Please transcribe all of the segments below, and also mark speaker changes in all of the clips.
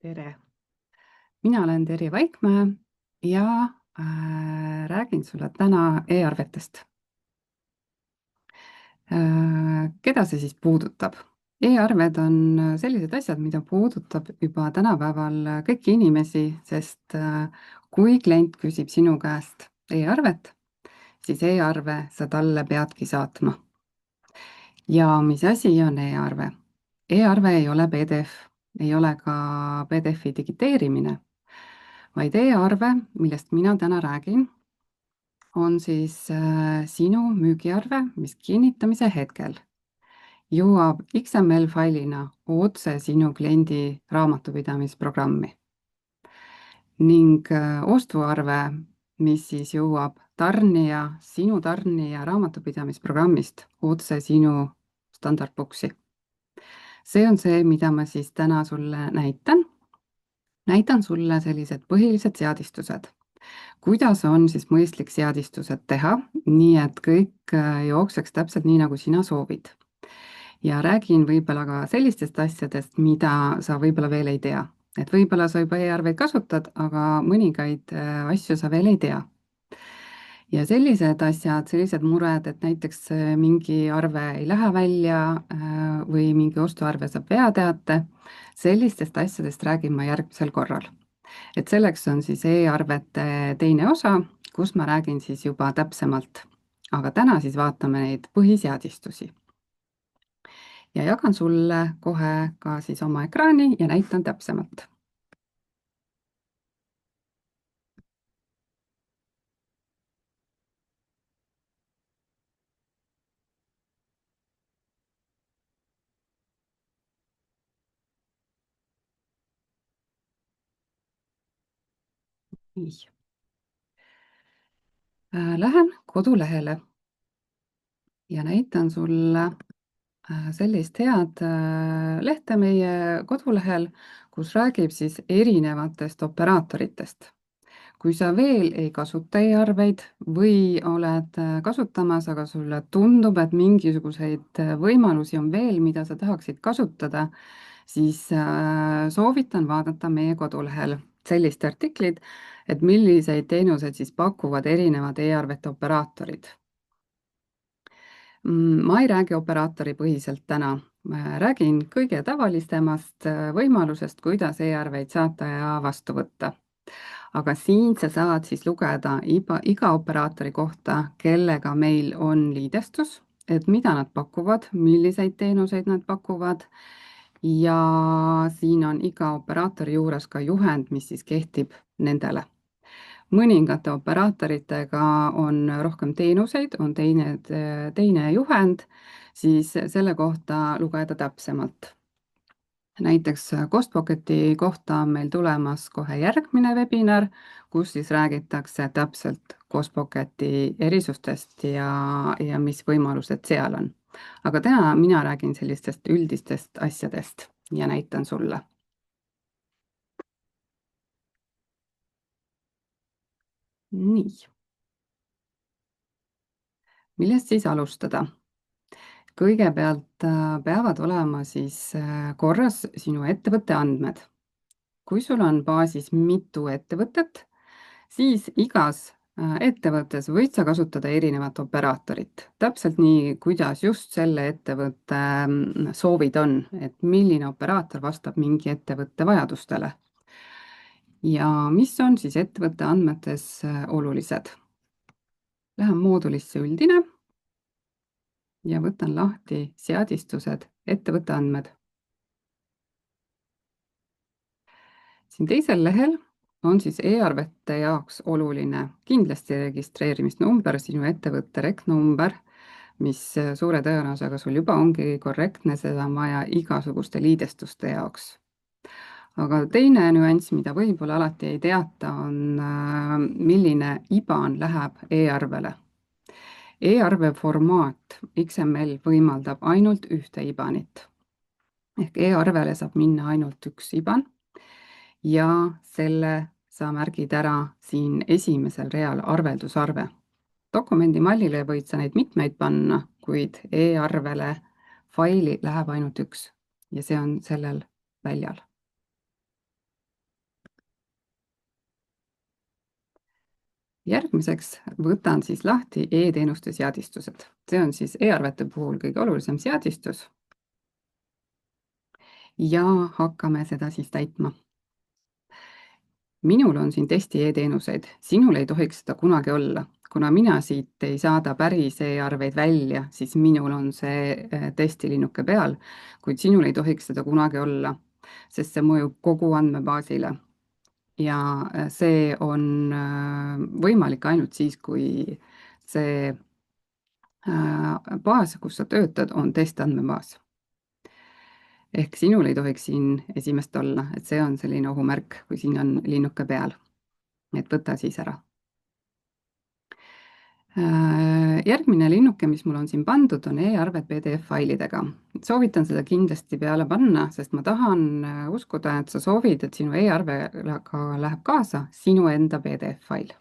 Speaker 1: Tere! Mina olen Terje Vaikmäe ja räägin sulle täna e-arvetest. Keda see siis puudutab? E-arved on sellised asjad, mida puudutab juba tänapäeval kõiki inimesi, sest kui klient küsib sinu käest e-arvet, siis e-arve sa talle peadki saatma. Ja mis asi on e-arve? E-arve ei ole PDF, ei ole ka PDF-i digiteerimine, vaid e-arve, millest mina täna räägin, on siis sinu müügiarve, mis kinnitamise hetkel jõuab XML-failina otse sinu kliendi raamatupidamisprogrammi. Ning ostuarve, mis siis jõuab sinu tarnija raamatupidamisprogrammist otse sinu standardboksi. See on see, mida ma siis täna sulle näitan. Näitan sulle sellised põhilised seadistused. Kuidas on siis mõistlik seadistused teha, nii et kõik jookseks täpselt nii, nagu sina soovid. Ja räägin võib-olla ka sellistest asjadest, mida sa võib-olla veel ei tea. Et võib-olla sa juba e-arveid kasutad, aga mõningaid asju sa veel ei tea. Ja sellised asjad, sellised mured, et näiteks mingi arve ei lähe välja või mingi ostuarve saab veateate, sellistest asjadest räägin ma järgmisel korral. Et selleks on siis e-arvete teine osa, kus ma räägin siis juba täpsemalt. Aga täna siis vaatame neid põhiseadistusi. Ja jagan sulle kohe ka siis oma ekraani ja näitan täpsemalt. Nii. Lähen kodulehele ja näitan sulle sellist head lehte meie kodulehel, kus räägib siis erinevatest operaatoritest. Kui sa veel ei kasuta e-arveid või oled kasutamas, aga sulle tundub, et mingisuguseid võimalusi on veel, mida sa tahaksid kasutada, siis soovitan vaadata meie kodulehel sellist artiklit, et milliseid teenuseid siis pakuvad erinevad e-arvete operaatorid. Ma ei räägi operaatori põhiselt täna. Ma räägin kõige tavalisemast võimalusest, kuidas e-arveid saata ja vastu võtta. Aga siin sa saad siis lugeda iga operaatori kohta, kellega meil on liidestus, et mida nad pakuvad, milliseid teenuseid nad pakuvad. Ja siin on iga operaatori juures ka juhend, mis siis kehtib nendele. Mõningate operaatoritega on rohkem teenuseid, on teine juhend, siis selle kohta lugeda täpsemalt. Näiteks Costpocketi kohta on meil tulemas kohe järgmine webinar, kus siis räägitakse täpselt Costpocketi erisustest ja mis võimalused seal on. Aga täna mina räägin sellistest üldistest asjadest ja näitan sulle. Nii. Millest siis alustada? Kõigepealt peavad olema siis korras sinu ettevõtte andmed. Kui sul on baasis mitu ettevõtet, siis igas ettevõttes võid sa kasutada erinevat operaatorit. Täpselt nii, kuidas just selle ettevõtte soovid on, et milline operaator vastab mingi ettevõtte vajadustele. Ja mis on siis ettevõtte andmetes olulised? Lähen moodulisse üldine ja võtan lahti seadistused, ettevõtte andmed. Siin teisel lehel on siis e-arvete jaoks oluline kindlasti registreerimisnumber, sinu ettevõtte REC-number, mis suure tõenäosusega sul juba ongi korrektne, seda on vaja igasuguste liidestuste jaoks. Aga teine nüanss, mida võib-olla alati ei teata, on milline IBAN läheb e-arvele. E-arve formaat XML võimaldab ainult ühte IBANit. Ehk e-arvele saab minna ainult üks IBAN ja selle sa märgid ära siin esimesel real arveldusarve. Dokumendi mallile võid sa neid mitmeid panna, kuid e-arvele faili läheb ainult üks ja see on sellel väljal. Järgmiseks võtan siis lahti e-teenuste seadistused. See on siis e-arvete puhul kõige olulisem seadistus. Ja hakkame seda siis täitma. Minul on siin testi e-teenuseid, sinul ei tohiks seda kunagi olla. Kuna mina siit ei saada päris e-arveid välja, siis minul on see testilinnuke peal, kuid sinul ei tohiks seda kunagi olla, sest see mõjub kogu andmebaasile. Ja see on võimalik ainult siis, kui see baas, kus sa töötad, on testandmebaas. Ehk sinul ei tohiks siin esimest olla, et see on selline ohumärk, kui siin on linnuke peal. Et võta siis ära. Järgmine linnuke, mis mul on siin pandud, on e-arved PDF-failidega. Soovitan seda kindlasti peale panna, sest ma tahan uskuda, et sa soovid, et sinu e-arvega läheb kaasa sinu enda PDF-fail.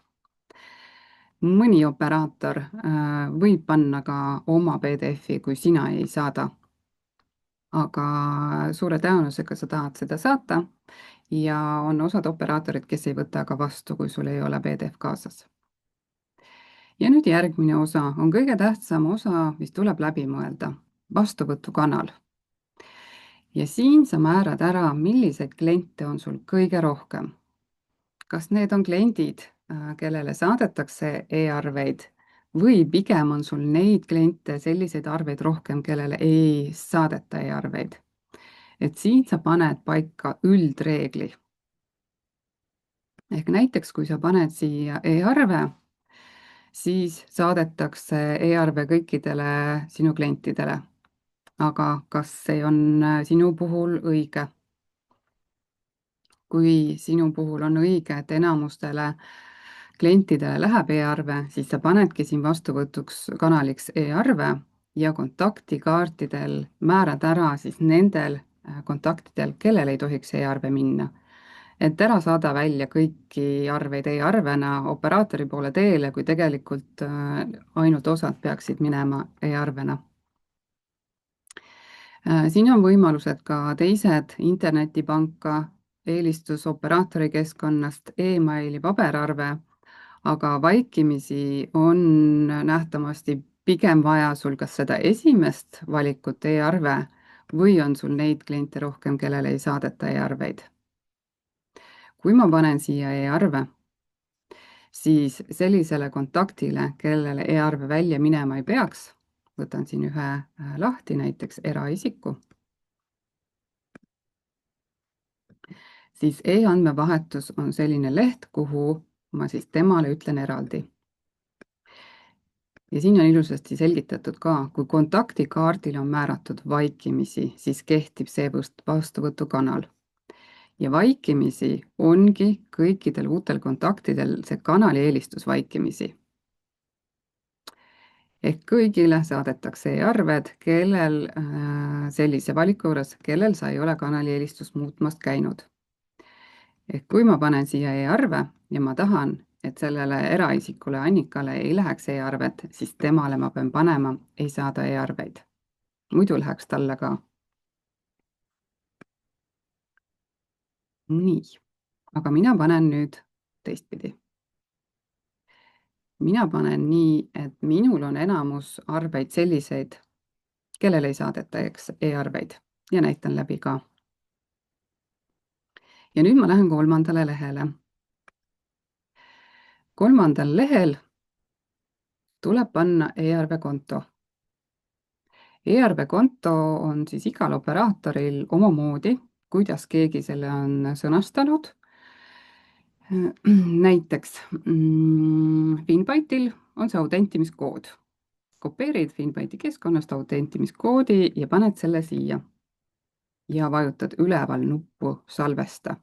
Speaker 1: Mõni operaator võib panna ka oma PDF-i, kui sina ei saada. Aga suure tõenäosusega sa tahad seda saata ja on osad operaatorid, kes ei võta ka vastu, kui sul ei ole PDF kaasas. Ja nüüd järgmine osa on kõige tähtsam osa, mis tuleb läbi mõelda, vastuvõtukanal. Ja siin sa määrad ära, milliseid kliente on sul kõige rohkem. Kas need on kliendid, kellele saadetakse e-arveid või pigem on sul neid kliente, selliseid arveid rohkem, kellele ei saadeta e-arveid. Et siin sa paned paika üldreegli. Ehk näiteks, kui sa paned siia e-arve, siis saadetakse e-arve kõikidele sinu klientidele. Aga kas see on sinu puhul õige? Kui sinu puhul on õige, et enamustele klientidele läheb e-arve, siis sa panedki siin vastuvõtuks kanaliks e-arve ja kontaktikaartidel määrad ära siis nendel kontaktidel, kellel ei tohiks e-arve minna. Et ära saada välja kõiki arveid e-arvena operaatori poole teele, kui tegelikult ainult osad peaksid minema e-arvena. Siin on võimalused ka teised internetipanka, eelistus operaatori keskkonnast, e-maili, paberarve, aga vaikimisi on nähtamasti pigem vaja sul kas seda esimest valikut e-arve või on sul neid kliente rohkem, kellele ei saadeta e-arveid. Kui ma panen siia e-arve, siis sellisele kontaktile, kellele e-arve välja minema ei peaks, võtan siin ühe lahti, näiteks eraisiku, siis e-andmevahetus on selline leht, kuhu ma siis temale ütlen eraldi. Ja siin on ilusasti selgitatud ka, kui kontaktikaardil on määratud vaikimisi, siis kehtib see vastuvõtukanal. Ja vaikimisi ongi kõikidel uutel kontaktidel see kanali eelistus vaikimisi. Ehk kõigile saadetakse e-arved, kellel sellise valiku juures, kellel sa ei ole kanali eelistust muutmast käinud. Ehk kui ma panen siia e-arve ja ma tahan, et sellele eraisikule Annikale ei läheks e-arvet, siis temale ma pean panema, ei saada e-arveid. Muidu läheks talle ka. Nii, aga mina panen nüüd teistpidi. Mina panen nii, et minul on enamus arveid selliseid, kellel ei saadeta e-arveid ja näitan läbi ka. Ja nüüd ma lähen kolmandale lehele. Kolmandal lehel tuleb panna e-arve konto. E-arve konto on siis igal operaatoril omamoodi, kuidas keegi selle on sõnastanud. Näiteks Finbyte'il on see autentimiskood. Kopeerid Finbyte'i keskkonnast autentimiskoodi ja paned selle siia. Ja vajutad üleval nuppu salvesta.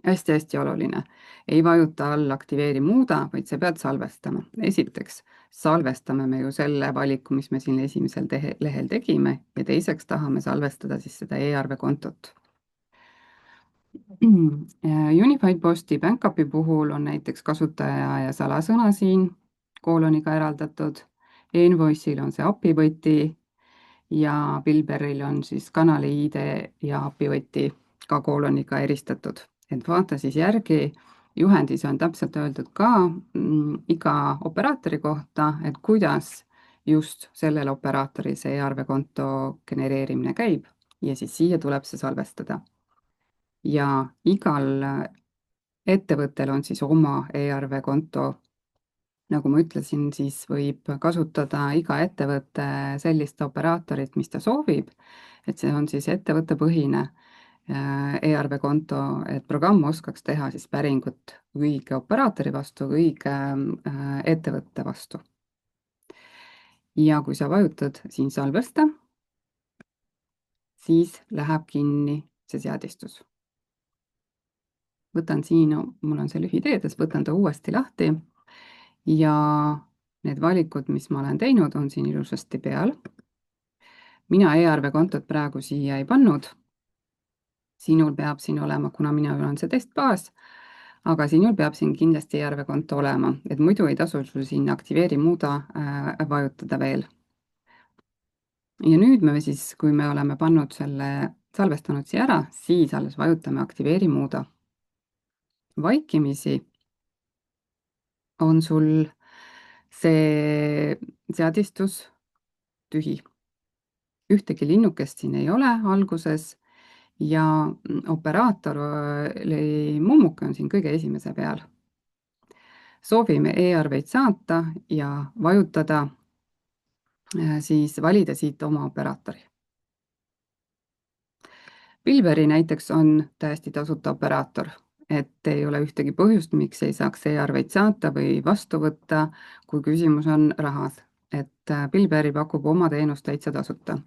Speaker 1: Hästi-hästi oluline. Ei vajuta all aktiveeri muuda, vaid sa pead salvestama. Esiteks salvestame me ju selle valiku, mis me siin esimesel lehel tegime ja teiseks tahame salvestada siis seda e-arve kontot. Unified Posti Backupi puhul on näiteks kasutaja ja salasõna siin kooloniga eraldatud. Envoice'il on see API-võti ja Bilberil on siis kanali ID ja API-võti ka kooloniga eristatud. Et vaata siis järgi, juhendis on täpselt öeldud ka iga operaatori kohta, et kuidas just sellel operaatoril see e-arvekonto genereerimine käib ja siis siia tuleb see salvestada. ja igal ettevõttel on siis oma e-arvekonto. Nagu ma ütlesin, siis võib kasutada iga ettevõte sellist operaatorit, mis ta soovib, et see on siis ettevõttepõhine e-arvekonto, et programm oskaks teha siis päringut õige operaatori vastu, õige ettevõtte vastu. ja kui sa vajutad siin salvesta, siis läheb kinni see seadistus. Võtan siin, mul on see lühiteedes, võtan ta uuesti lahti ja need valikud, mis ma olen teinud, on siin ilusasti peal. Mina e-arvekontot praegu siia ei pannud. Sinul peab siin olema, kuna minul on see testbaas, aga sinul peab siin kindlasti e-arvekonto olema, et muidu ei tasu sul siin aktiveeri muuda vajutada veel. Ja nüüd me siis, kui me oleme pannud selle salvestanud siia ära, siis alles vajutame aktiveeri muuda. Vaikimisi on sul see seadistus tühi. Ühtegi linnukest siin ei ole alguses ja operaatori mummuke on siin kõige esimese peal. Soovime e-arveid saata ja vajutada, siis valida siit oma operaatori. Pilveri näiteks on täiesti tasuta operaator, et ei ole ühtegi põhjust, miks ei saaks e-arveid saata või vastu võtta, kui küsimus on rahas. Et Pilveri pakub oma teenust täitsa tasuta.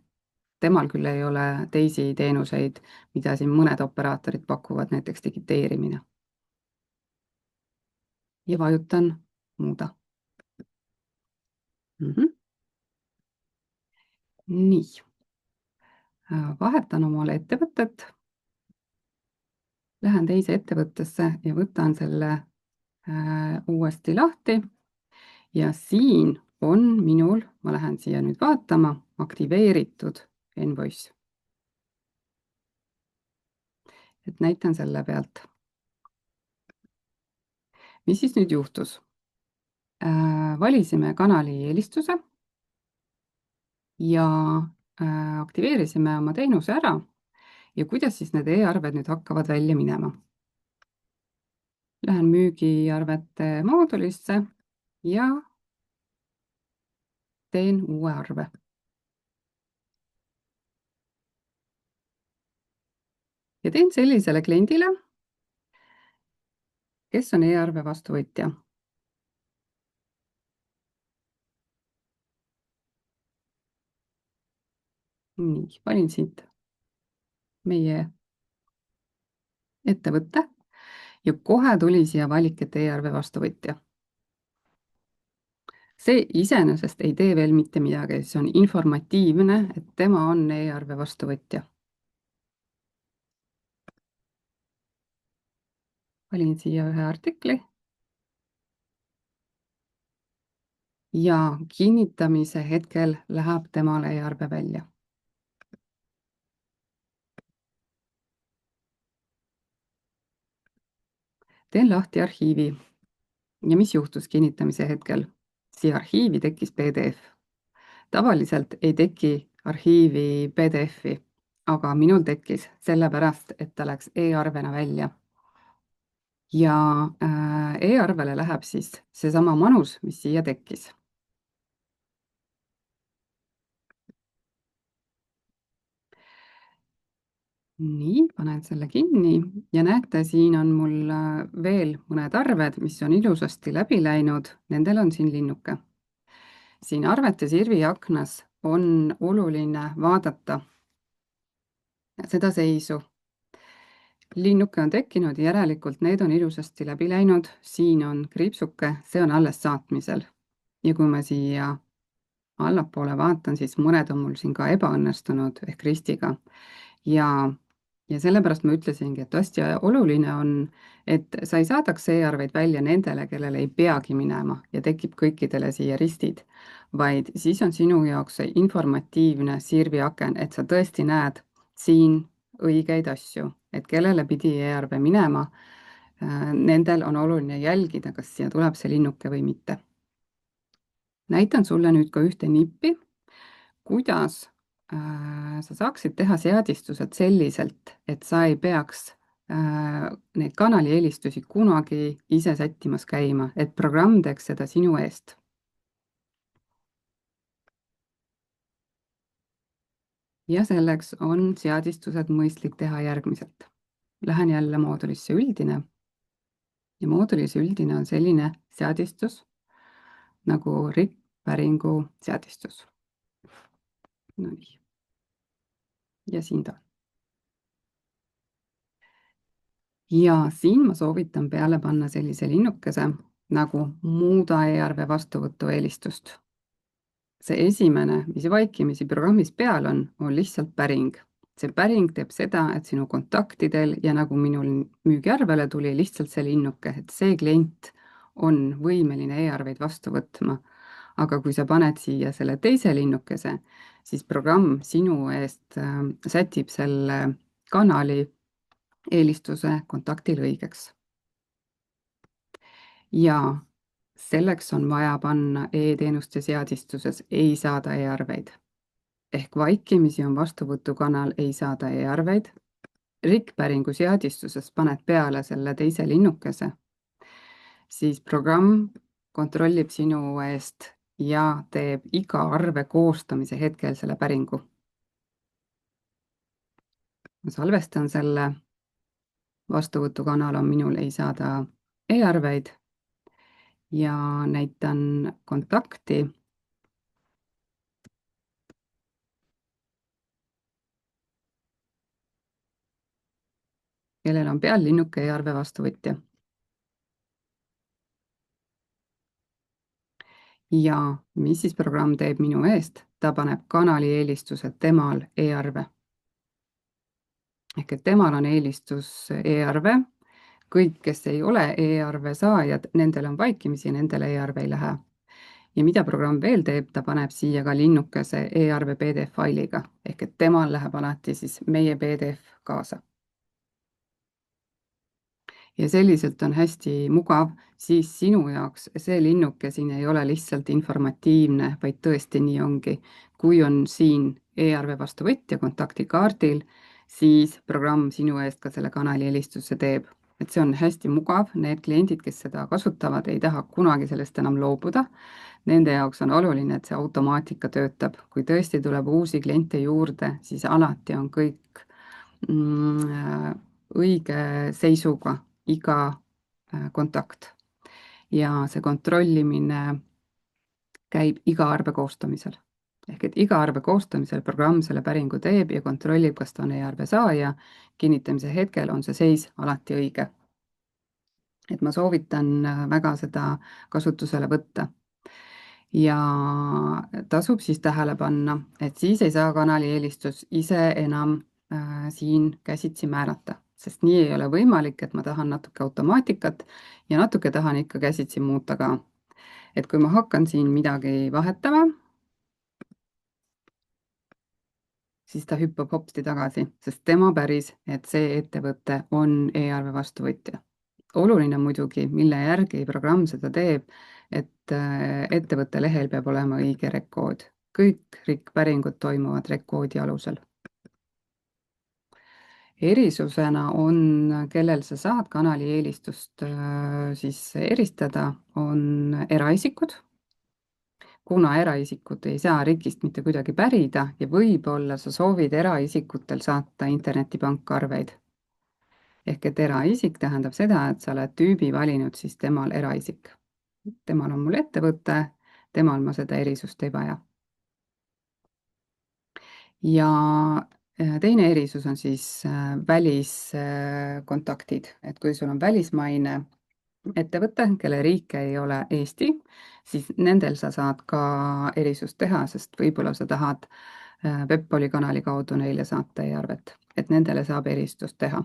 Speaker 1: Temal küll ei ole teisi teenuseid, mida siin mõned operaatorid pakuvad, näiteks digiteerimine. Ja vajutan muuda. Nii. Vahetan omale ettevõtet. Lähen teise ettevõttesse ja võtan selle uuesti lahti. Ja siin on minul, ma lähen siia nüüd vaatama, aktiveeritud Envoice. Et näitan selle pealt. Mis siis nüüd juhtus? Valisime kanali eelistuse ja aktiveerisime oma teenuse ära ja kuidas siis need e-arved nüüd hakkavad välja minema. Lähen müügiarvete moodulisse ja teen uue arve. Ja teen sellisele kliendile, kes on e-arve vastuvõtja. Nii, valin siit meie ettevõtte ja kohe tuli siia valik, et e-arve vastuvõtja. See iseenesest ei tee veel mitte midagi, see on informatiivne, et tema on e-arve vastuvõtja. Valin siia ühe artikli ja kinnitamise hetkel läheb temale e-arve välja. Teen lahti arhiivi ja mis juhtus kinnitamise hetkel? Siia arhiivi tekkis PDF. Tavaliselt ei teki arhiivi PDF-i, aga minul tekkis sellepärast, et ta läks e-arvena välja. Ja e-arvele läheb siis seesama manus, mis siia tekkis. Nii, panen selle kinni ja näete, siin on mul veel mõned arved, mis on ilusasti läbi läinud, nendel on siin linnuke. Siin arvete sirvi aknas on oluline vaadata seda seisu. Linnuke on tekkinud, järelikult need on ilusasti läbi läinud, siin on kriipsuke, see on alles saatmisel. Ja kui ma siia allapoole vaatan, siis mõned on mul siin ka ebaõnnestunud ehk ristiga. Ja sellepärast ma ütlesingi, et hästi oluline on, et sa ei saadaks e-arveid välja nendele, kellele ei peagi minema ja tekib kõikidele siia ristid, vaid siis on sinu jaoks see informatiivne sirviaken, et sa tõesti näed siin õigeid asju, et kellele pidi e-arve minema, nendel on oluline jälgida, kas siia tuleb see linnuke või mitte. Näitan sulle nüüd ka ühte nippi, kuidas sa saaksid teha seadistused selliselt, et sa ei peaks neid kanalielistusi kunagi ise sättimas käima, et programm teeks seda sinu eest. Ja selleks on seadistused mõistlik teha järgmiselt. Lähen jälle moodulisse üldine ja moodulis üldine on selline seadistus nagu RIP-päringu seadistus. No nii. Ja siin ta on. Ja siin ma soovitan peale panna sellise linnukese nagu muuda e-arve vastuvõtu eelistust. See esimene, mis vaikimisi programmis peal on lihtsalt päring. See päring teeb seda, et sinu kontaktidel ja nagu minul müügiarvele tuli lihtsalt see linnuke, et see klient on võimeline e-arveid vastu võtma. Aga kui sa paned siia selle teise linnukese, siis programm sinu eest sätib selle kanali eelistuse kontaktil õigeks. Ja selleks on vaja panna e-teenuste seadistuses ei saada e-arveid. Ehk vaikimisi on vastuvõtukanal ei saada e-arveid. RIK-päringu seadistuses paned peale selle teise linnukese, siis programm kontrollib sinu eest ja teeb iga arve koostamise hetkel selle päringu. Ma salvestan selle, vastuvõtukanal on minul ei saada e-arveid ja näitan kontakti. Kellel on peal linnuke e-arve vastuvõtja. Ja mis siis programm teeb minu eest? Ta paneb kanali eelistused temal e-arve. Ehk et temal on eelistus e-arve. Kõik, kes ei ole e-arve saajad, nendel on vaikimisi, nendele e-arve ei lähe. Ja mida programm veel teeb? Ta paneb siia ka linnukese e-arve PDF-failiga. Ehk et temal läheb alati siis meie PDF kaasa. Ja selliselt on hästi mugav, siis sinu jaoks see linnuke siin ei ole lihtsalt informatiivne, vaid tõesti nii ongi. Kui on siin e-arve vastuvõtja kontaktikaardil, siis programm sinu eest ka selle kanali helistuse teeb. Et see on hästi mugav, need kliendid, kes seda kasutavad, ei taha kunagi sellest enam loobuda. Nende jaoks on oluline, et see automaatika töötab. Kui tõesti tuleb uusi kliente juurde, siis alati on kõik õige seisuga iga kontakt. Ja see kontrollimine käib iga arve koostamisel. Ehk et iga arve koostamisel programm selle päringu teeb ja kontrollib, kas ta on e-arve saaja. Kinnitamise hetkel on see seis alati õige. Et ma soovitan väga seda kasutusele võtta. Ja tasub siis tähele panna, et siis ei saa kanali eelistus ise enam siin käsitsi määrata, sest nii ei ole võimalik, et ma tahan natuke automaatikat ja natuke tahan ikka käsitsi muuta ka. Et kui ma hakkan siin midagi vahetama, siis ta hüppab hopsti tagasi, sest tema päris, et see ettevõte on e-arve vastuvõtja. Oluline muidugi, mille järgi programm seda teeb, et ettevõtte lehel peab olema õige rekkood. Kõik RIK-päringud toimuvad rekkoodi alusel. Erisusena on, kellel sa saad kanali eelistust siis eristada, on eraisikud. Kuna eraisikud ei saa RIK-ist mitte kuidagi pärida ja võib-olla sa soovid eraisikutel saata internetipankarveid. Ehk et eraisik tähendab seda, et sa oled tüübi valinud siis temal eraisik. Temal on mul ettevõte, temal ma seda erisust ei vaja. Ja teine erisus on siis väliskontaktid, et kui sul on välismaine ettevõte, kelle riik ei ole Eesti, siis nendel sa saad ka erisust teha, sest võib-olla sa tahad Peppoli kanali kaudu neile saata e-arvet, et nendele saab eristust teha.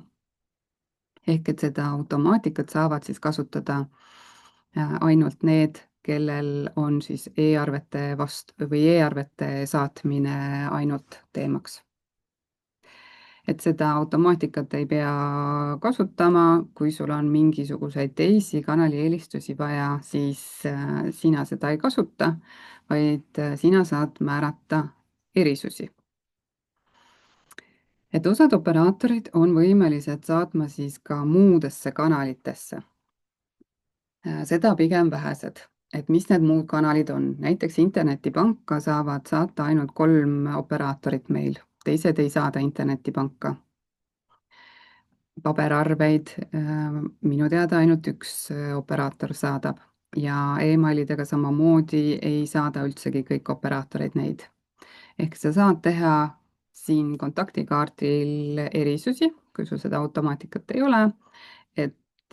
Speaker 1: Ehk et seda automaatikat saavad siis kasutada ainult need, kellel on siis e-arvete saatmine ainult teemaks. et seda automaatikat ei pea kasutama, kui sul on mingisuguseid teisi kanalieelistusi vaja, siis sina seda ei kasuta, vaid sina saad määrata erisusi. Et osad operaatorid on võimelised saatma siis ka muudesse kanalitesse. Seda pigem vähesed. Et mis need muud kanalid on? Näiteks internetipanka saavad saata ainult 3 operaatorit meil, teised ei saada internetipanka. Paberarveid minu teada ainult üks operaator saadab ja emailidega samamoodi ei saada üldsegi kõik operaatorid neid. Ehk sa saad teha siin kontaktikaardil erisusi, kui sul seda automaatikat ei ole,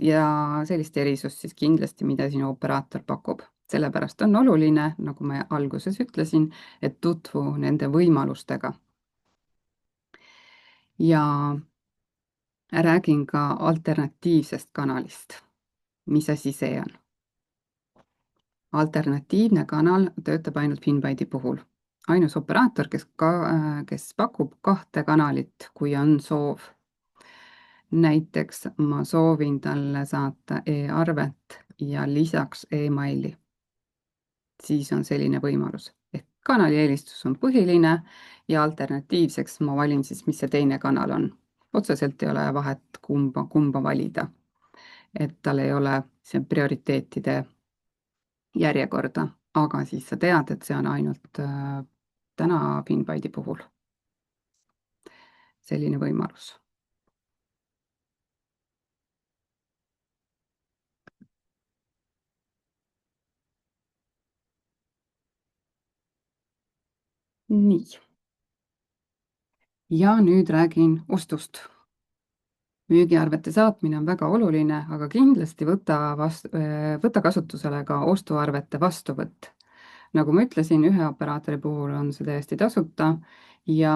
Speaker 1: ja sellist erisust siis kindlasti, mida sinu operaator pakub. Sellepärast on oluline, nagu ma alguses ütlesin, et tutvu nende võimalustega. Ja räägin ka alternatiivsest kanalist. Mis asi see on? Alternatiivne kanal töötab ainult Finbyte'i puhul. Ainus operaator, kes pakub 2 kanalit, kui on soov. Näiteks ma soovin talle saata e-arvet ja lisaks emaili. Siis on selline võimalus. Ehk kanalieelistus on põhiline ja alternatiivseks ma valin siis, mis see teine kanal on. Otseselt ei ole vahet kumba valida. Et tal ei ole see prioriteetide järjekorda, aga siis sa tead, et see on ainult täna Finbyte'i puhul. Selline võimalus. Nii. Ja nüüd räägin ostust. Müügiarvete saatmine on väga oluline, aga kindlasti võta kasutusele ka ostuarvete vastuvõtt. Nagu ma ütlesin, ühe operaatori puhul on see täiesti tasuta ja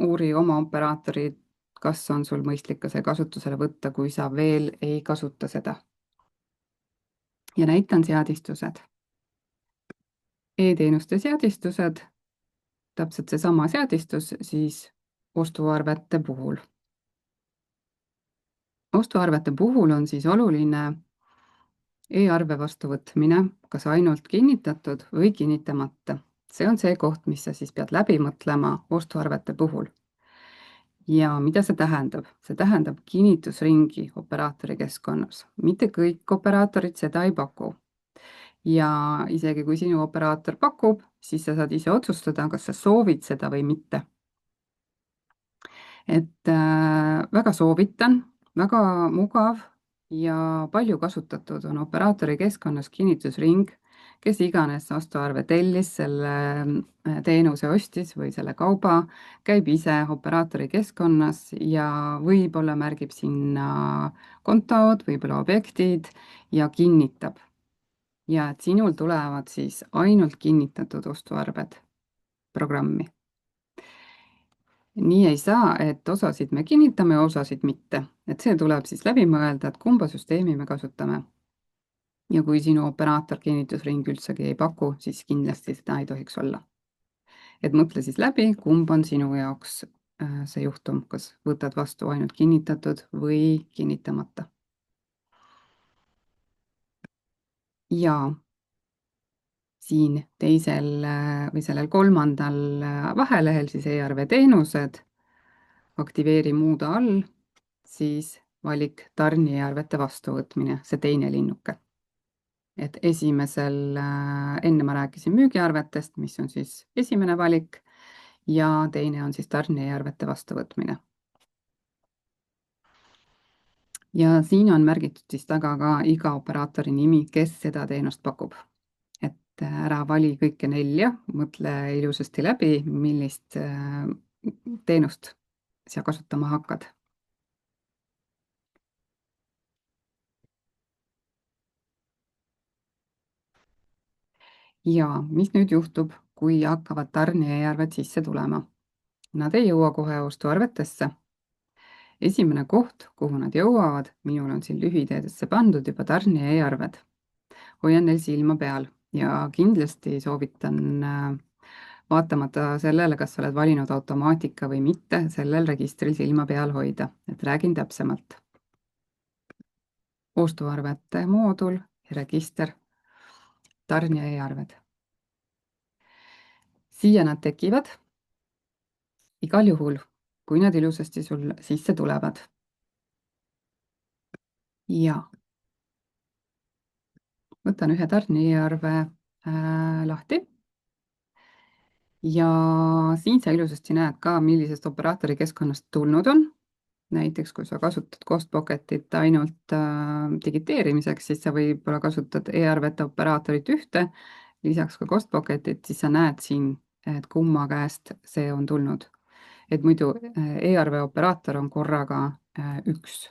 Speaker 1: uuri oma operaatorid, kas on sul mõistlik ka see kasutusele võtta, kui sa veel ei kasuta seda. Ja näitan seadistused. E-teenuste seadistused, täpselt seesama seadistus siis ostuarvete puhul. Ostuarvete puhul on siis oluline e-arve vastuvõtmine, kas ainult kinnitatud või kinnitamata. See on see koht, mis sa siis pead läbi mõtlema ostuarvete puhul. Ja mida see tähendab? See tähendab kinnitusringi operaatori keskkonnas. Mitte kõik operaatorid seda ei paku. Ja isegi kui sinu operaator pakub, siis sa saad ise otsustada, kas sa soovid seda või mitte. Et väga soovitan, väga mugav ja palju kasutatud on operaatori keskkonnas kinnitusring, kes iganes ostuarve tellis, selle teenuse ostis või selle kauba, käib ise operaatori keskkonnas ja võib-olla märgib sinna kontod, võib-olla objektid ja kinnitab. Ja et sinul tulevad siis ainult kinnitatud ostuarved programmi. Nii ei saa, et osasid me kinnitame, osasid mitte. Et see tuleb siis läbi mõelda, et kumba süsteemi me kasutame. Ja kui sinu operaator kinnitusring üldsegi ei paku, siis kindlasti seda ei tohiks olla. Et mõtle siis läbi, kumb on sinu jaoks see juhtum, kas võtad vastu ainult kinnitatud või kinnitamata. Ja siin teisel või sellel 3. vahelehel siis e-arve teenused, aktiveeri muuda all, siis valik tarniarvete vastuvõtmine, see teine linnuke. Et esimesel, enne ma rääkisin müügiarvetest, mis on siis esimene valik ja teine on siis tarniarvete vastuvõtmine. Ja siin on märgitud siis taga ka iga operaatori nimi, kes seda teenust pakub. Et ära vali kõike 4, mõtle ilusasti läbi, millist teenust sa kasutama hakkad. Ja mis nüüd juhtub, kui hakkavad tarnijärved sisse tulema? Nad ei jõua kohe ostuarvetesse. Esimene koht, kuhu nad jõuavad, minul on siin lühiteedesse pandud juba tarnijärved. Hoian neil silma peal ja kindlasti soovitan vaatamata sellele, kas sa oled valinud automaatika või mitte, sellel registril silma peal hoida, et räägin täpsemalt. ostuarvete moodul ja register, tarnija e-arved. siia nad tekivad igal juhul, kui nad ilusasti sul sisse tulevad. ja võtan ühe tarnija e-arve lahti ja siin sa ilusasti näed ka, millisest operaatori keskkonnast tulnud on. Näiteks kui sa kasutad Costpocketit ainult digiteerimiseks, siis sa võib-olla kasutad e-arvete operaatorit ühte, lisaks ka Costpocketit, siis sa näed siin, et kumma käest see on tulnud. Et muidu e-arve operaator on korraga üks,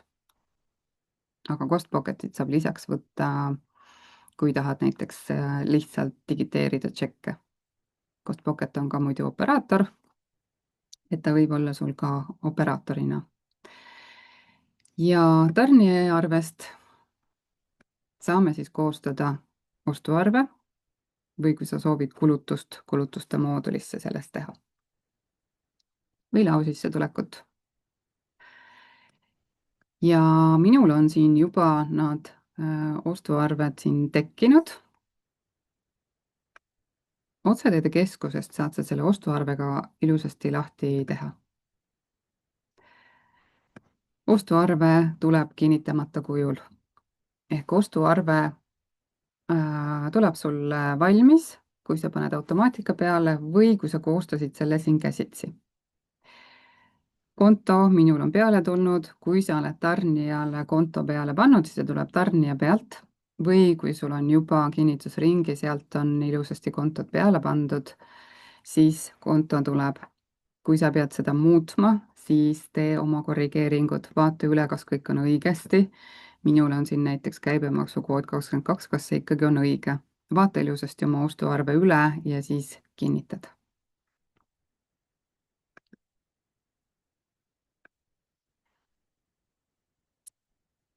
Speaker 1: aga Costpocketit saab lisaks võtta, kui tahad näiteks lihtsalt digiteerida tšekke. Costpocket on ka muidu operaator, et ta võib olla sul ka operaatorina. ja tarnija e-arvest saame siis koostada ostuarve või kui sa soovid kulutuste moodulisse sellest teha. või laosissetulekut. ja minul on siin juba nad ostuarved siin tekkinud. Otseteede keskusest saad sa selle ostuarvega ilusasti lahti teha. ostuarve tuleb kinnitamata kujul. Ehk ostuarve tuleb sul valmis, kui sa paned automaatika peale või kui sa koostasid selle siin käsitsi. konto minul on peale tulnud, kui sa oled tarnijale konto peale pannud, siis see tuleb tarnija pealt või kui sul on juba kinnitusring ja sealt on ilusasti kontot peale pandud, siis konto tuleb. kui sa pead seda muutma, siis tee oma korrigeeringud, vaata üle, kas kõik on õigesti. minul on siin näiteks käibemaksukood 22, kas see ikkagi on õige. vaata ilusasti oma ostuarve üle ja siis kinnitad.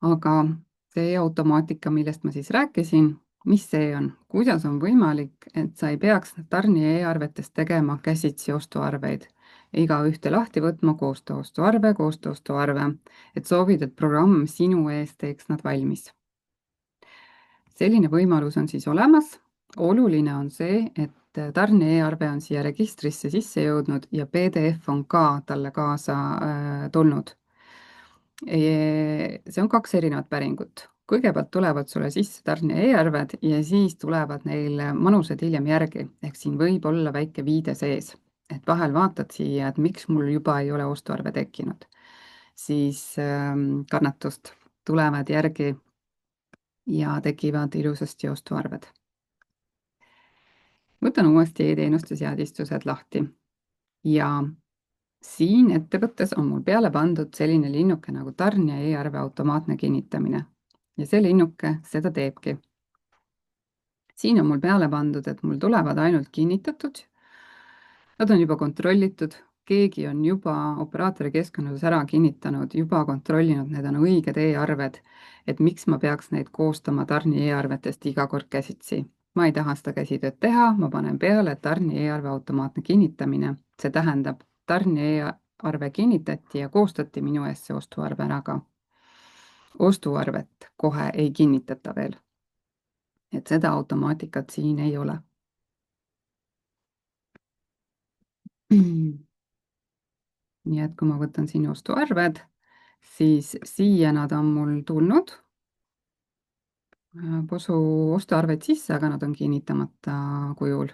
Speaker 1: aga see automaatika, millest ma siis rääkisin, mis see on, kuidas on võimalik, et sa ei peaks tarnija e-arvetest tegema käsitsi ostuarveid, igaühte lahti võtma, koosta ostuarve, et soovid, et programm sinu eest teeks nad valmis. selline võimalus on siis olemas. oluline on see, et tarnija e-arve on siia registrisse sisse jõudnud ja PDF on ka talle kaasa tulnud. See on 2 erinevat päringut. Kõigepealt tulevad sulle sisse tarnija e-arved ja siis tulevad neil manused hiljem järgi, ehk siin võib olla väike viide sees, et vahel vaatad siia, et miks mul juba ei ole ostuarve tekkinud. Siis kannatust, tulevad järgi ja tekivad ilusasti ostuarved. võtan uuesti e-teenuste seadistused lahti ja siin ettevõttes on mul peale pandud selline linnuke nagu tarnija e-arve automaatne kinnitamine ja see linnuke seda teebki. siin on mul peale pandud, et mul tulevad ainult kinnitatud. Nad on juba kontrollitud, keegi on juba operaatori keskkonnas ära kinnitanud, juba kontrollinud, need on õiged e-arved, et miks ma peaks neid koostama tarnija e-arvetest iga kord käsitsi. Ma ei taha seda käsitööd teha, ma panen peale tarnija e-arve automaatne kinnitamine, see tähendab, tarnija e-arve kinnitati ja koostati minu eest see ostuarve ära ka. ostuarvet kohe ei kinnitata veel. et seda automaatikat siin ei ole. nii et kui ma võtan siin ostuarved, siis siia nad on mul tulnud. Posu ostuarveid sisse, aga nad on kinnitamata kujul.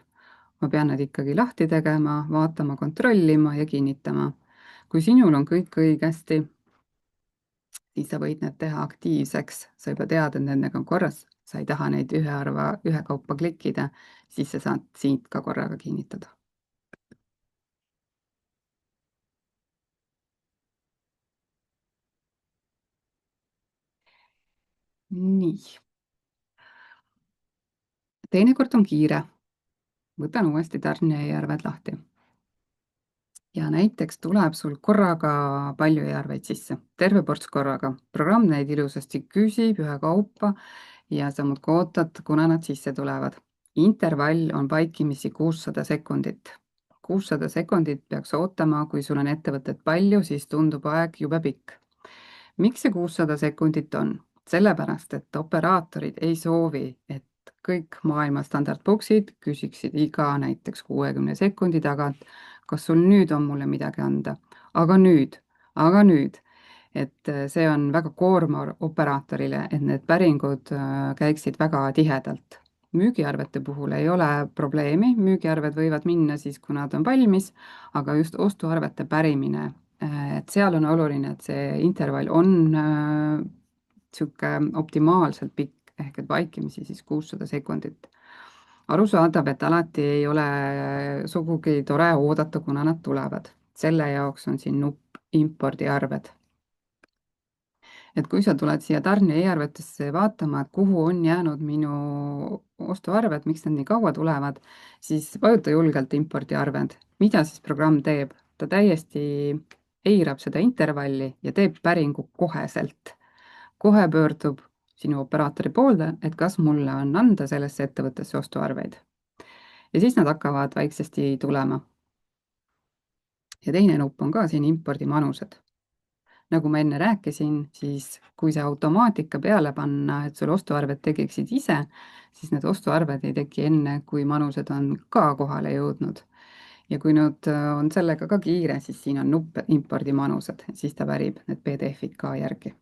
Speaker 1: Ma pean nad ikkagi lahti tegema, vaatama, kontrollima ja kinnitama. Kui sinul on kõik õigesti, siis sa võid need teha aktiivseks. Sa juba tead, et nendega on korras. Sa ei taha neid ühekaupa klikkida, siis sa saad siit ka korraga kinnitada. Nii. Teinekord on kiire. Võtan uuesti tarnija e-arved lahti. Ja näiteks tuleb sul korraga palju e-arveid sisse, terve ports korraga. Programm neid ilusasti küsib ühekaupa ja sa muudkui ootad, kuna nad sisse tulevad. Intervall on vaikimisi 600 sekundit. 600 sekundit peaks ootama, kui sul on ettevõtet palju, siis tundub aeg jube pikk. miks see 600 sekundit on? Sellepärast, et operaatorid ei soovi, et kõik maailma standardboksid küsiksid iga näiteks 60 sekundi tagant, kas sul nüüd on mulle midagi anda, aga nüüd, et see on väga koormav operaatorile, et need päringud käiksid väga tihedalt. Müügiarvete puhul ei ole probleemi, müügiarved võivad minna siis, kui nad on valmis, aga just ostuarvete pärimine, et seal on oluline, et see intervall on niisugune optimaalselt pikk, ehk et vaikimisi siis 600 sekundit. arusaadav, et alati ei ole sugugi tore oodata, kuna nad tulevad. selle jaoks on siin nupp impordiarved. Et kui sa tuled siia tarnija e-arvetesse vaatama, et kuhu on jäänud minu ostuarved, miks nad nii kaua tulevad, siis vajuta julgelt impordiarved. Mida siis programm teeb? Ta täiesti eirab seda intervalli ja teeb päringu koheselt. Kohe pöördub sinu operaatori poolde, et kas mulle on anda sellesse ettevõttesse ostuarveid. Ja siis nad hakkavad vaiksesti tulema. Ja teine nupp on ka siin impordimanused. Nagu ma enne rääkisin, siis kui see automaatika peale panna, et sul ostuarved tegeksid ise, siis need ostuarved ei teki enne, kui manused on ka kohale jõudnud. Ja kui nüüd on sellega ka kiire, siis siin on nupp impordimanused, siis ta pärib need PDF-id ka järgi.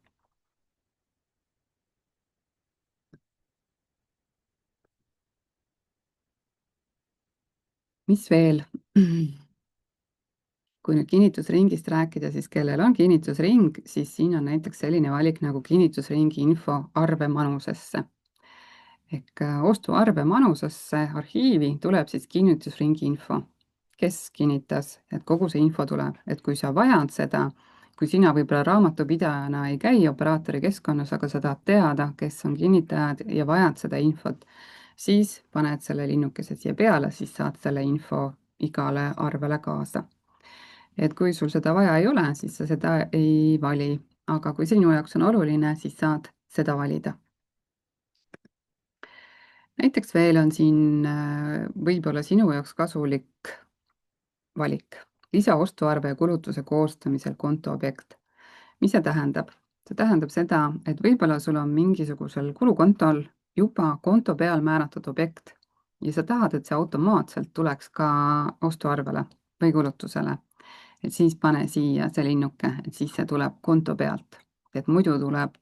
Speaker 1: mis veel? Kui nüüd kinnitusringist rääkida, siis kellel on kinnitusring, siis siin on näiteks selline valik nagu kinnitusringi info arve manusesse. Ehk ostuarve manusesse arhiivi tuleb siis kinnitusringi info. Kes kinnitas, et kogu see info tuleb, et kui sa vajad seda, kui sina võib-olla raamatupidajana ei käi operaatori keskkonnas, aga sa tahad teada, kes on kinnitajad ja vajad seda infot, siis paned selle linnukese siia peale, siis saad selle info igale arvele kaasa. Et kui sul seda vaja ei ole, siis sa seda ei vali, aga kui sinu jaoks on oluline, siis saad seda valida. Näiteks veel on siin võib-olla sinu jaoks kasulik valik. Lisaostuarve ja kulutuse koostamisel kontoobjekt. Mis see tähendab? See tähendab seda, et võib-olla sul on mingisugusel kulukontol juba konto peal määratud objekt ja sa tahad, et see automaatselt tuleks ka ostuarvele või kulutusele. Et siis pane siia see linnuke, et siis see tuleb konto pealt. Et muidu tuleb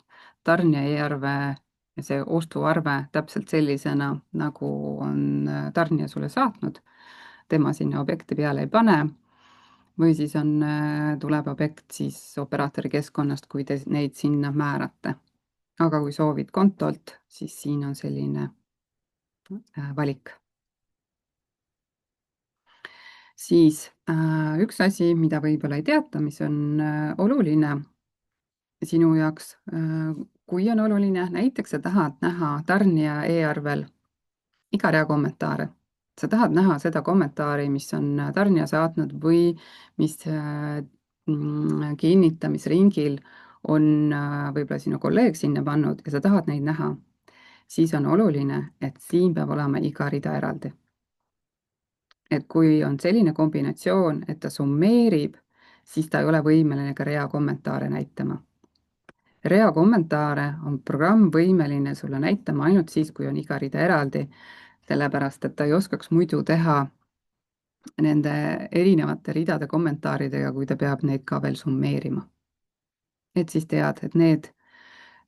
Speaker 1: tarnija e-arve ja see ostuarve täpselt sellisena, nagu on tarnija sulle saatnud. Tema sinna objekti peale ei pane. Või siis tuleb objekt siis operaatori keskkonnast, kui te neid sinna määrate. Aga kui soovid kontolt, siis siin on selline valik. Siis üks asi, mida võib-olla ei teata, mis on oluline sinu jaoks, kui on oluline, näiteks sa tahad näha tarnija e-arvel iga rea kommentaare. Sa tahad näha seda kommentaari, mis on tarnija saatnud või mis kinnitamisringil on võib-olla sinu kolleeg sinna pannud ja sa tahad neid näha, siis on oluline, et siin peab olema iga rida eraldi. Et kui on selline kombinatsioon, et ta summeerib, siis ta ei ole võimeline ka rea kommentaare näitama. Rea kommentaare on programm võimeline sulle näitama ainult siis, kui on iga rida eraldi, sellepärast et ta ei oskaks muidu teha nende erinevate ridade kommentaaridega, kui ta peab neid ka veel summeerima. Et siis tead, et need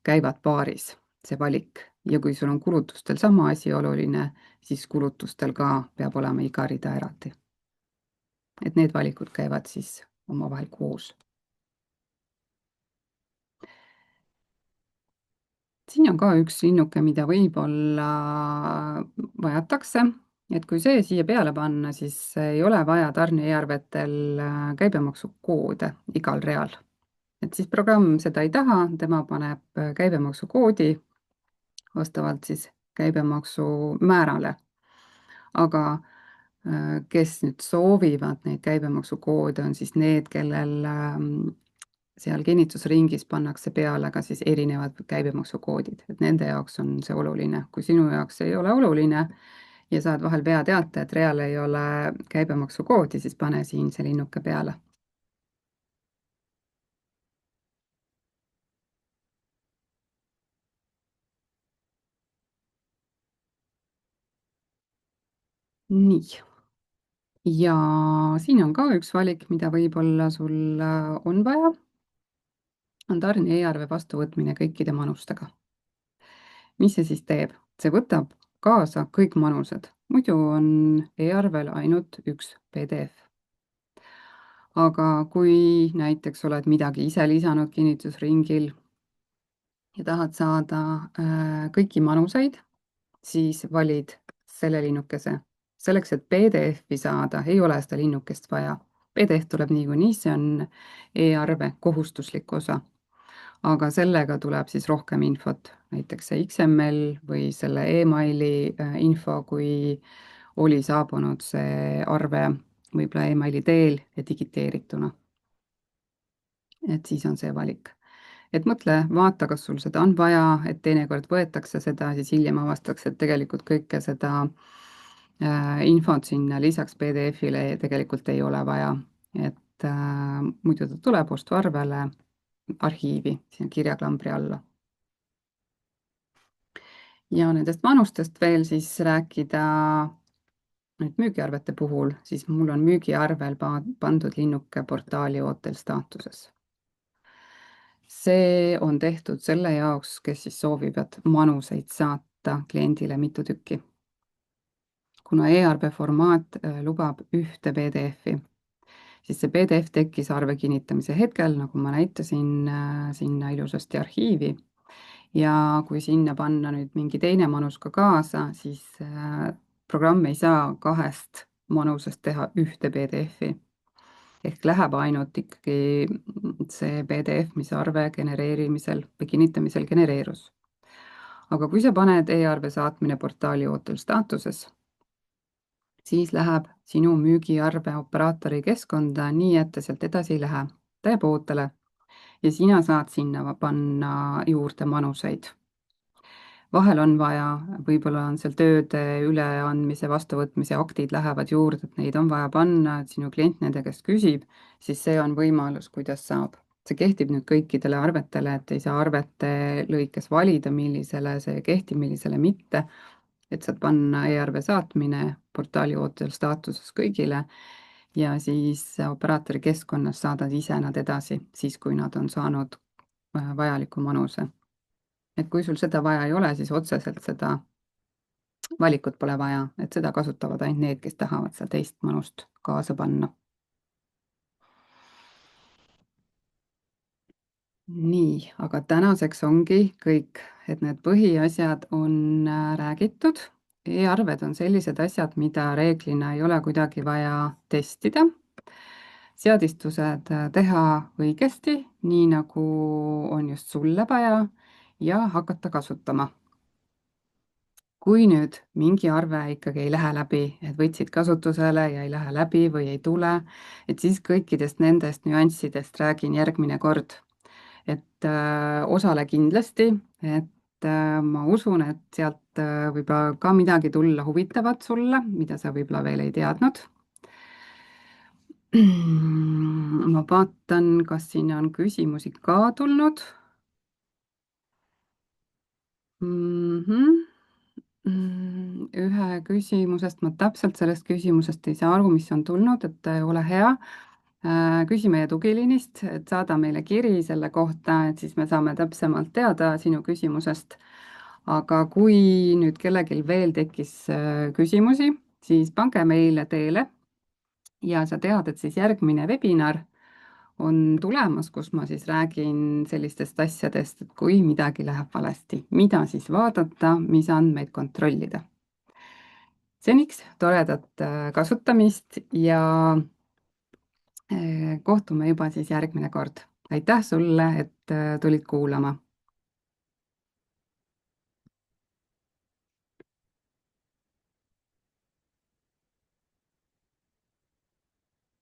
Speaker 1: käivad paaris, see valik. Ja kui sul on kulutustel sama asi oluline, siis kulutustel ka peab olema iga rida eraldi. Et need valikud käivad siis omavahel koos. Siin on ka üks linnuke, mida võib-olla vajatakse, et kui see siia peale panna, siis ei ole vaja tarnija e-arvetel käibemaksukoode igal real. Et siis programm seda ei taha, tema paneb käibemaksukoodi vastavalt siis käibemaksumäärale. Aga kes nüüd soovivad neid käibemaksukoode, on siis need, kellel seal kinnitusringis pannakse peale ka siis erinevad käibemaksukoodid, et nende jaoks on see oluline. Kui sinu jaoks ei ole oluline ja saad vahel veateate, et real ei ole käibemaksukoodi, siis pane siin see linnuke peale. nii, ja siin on ka üks valik, mida võib-olla sul on vaja, on tarni e-arve vastuvõtmine kõikide manustega. mis see siis teeb? See võtab kaasa kõik manused, muidu on e-arvel ainult üks PDF. aga kui näiteks oled midagi ise lisanud kinnitusringil ja tahad saada kõiki manuseid, siis valid selle linnukese. selleks, et PDF-i saada, ei ole seda linnukest vaja. PDF tuleb niikuinii, see on e-arve kohustuslik osa. aga sellega tuleb siis rohkem infot, näiteks see XML või selle emaili info, kui oli saabunud see arve võib-olla emaili teel ja digiteerituna. et siis on see valik. et mõtle, vaata, kas sul seda on vaja, et teinekord võetakse seda, siis hiljem avastatakse, et tegelikult kõike seda infot sinna lisaks PDF-ile tegelikult ei ole vaja. et muidu ta tuleb ostuarvele arhiivi, sinna kirjaklambri alla. ja nendest manustest veel siis rääkida nüüd müügiarvete puhul, siis mul on müügiarvel pandud linnuke portaali ootel staatuses. see on tehtud selle jaoks, kes siis soovivad manuseid saata kliendile mitu tükki. kuna e-arve formaat lubab ühte PDF-i, siis see PDF tekkis arve kinnitamise hetkel, nagu ma näitasin, sinna ilusasti arhiivi. ja kui sinna panna nüüd mingi teine manus ka kaasa, siis programm ei saa kahest manusest teha ühte PDF-i. ehk läheb ainult ikkagi see PDF, mis arve genereerimisel või kinnitamisel genereerus. aga kui sa paned e-arve saatmine portaali ootel staatuses, siis läheb sinu müügiarve operaatori keskkonda, nii et ta sealt edasi ei lähe. ta jääb ootele ja sina saad sinna panna juurde manuseid. vahel on vaja, võib-olla on seal tööde üleandmise, vastuvõtmise aktid lähevad juurde, et neid on vaja panna, et sinu klient nende käest küsib, siis see on võimalus, kuidas saab. see kehtib nüüd kõikidele arvetele, et ei saa arvete lõikes valida, millisele see kehtib, millisele mitte, et saad panna e-arve saatmine portaali ootel staatuses kõigile ja siis operaatori keskkonnas saadad ise nad edasi, siis kui nad on saanud vajaliku manuse. et kui sul seda vaja ei ole, siis otseselt seda valikut pole vaja, et seda kasutavad ainult need, kes tahavad seda teist manust kaasa panna. nii, aga tänaseks ongi kõik, et need põhiasjad on räägitud. E-arved on sellised asjad, mida reeglina ei ole kuidagi vaja testida. seadistused teha õigesti, nii nagu on just sulle vaja ja hakata kasutama. kui nüüd mingi arve ikkagi ei lähe läbi, et võtsid kasutusele ja ei lähe läbi või ei tule, et siis kõikidest nendest nüanssidest räägin järgmine kord. et osale kindlasti, et ma usun, et sealt võib ka midagi tulla huvitavat sulle, mida sa võib-olla veel ei teadnud. ma vaatan, kas siin on küsimusi ka tulnud. Ühe küsimusest, ma täpselt sellest küsimusest ei saa aru, mis on tulnud, et ole hea, küsi meie tugiliinist, et saada meile kiri selle kohta, et siis me saame täpsemalt teada sinu küsimusest. aga kui nüüd kellelgi veel tekkis küsimusi, siis pange meile teele ja sa tead, et siis järgmine webinar on tulemas, kus ma siis räägin sellistest asjadest, et kui midagi läheb valesti, mida siis vaadata, mis andmeid kontrollida. seniks toredat kasutamist ja kohtume juba siis järgmine kord. aitäh sulle, et tulid kuulama.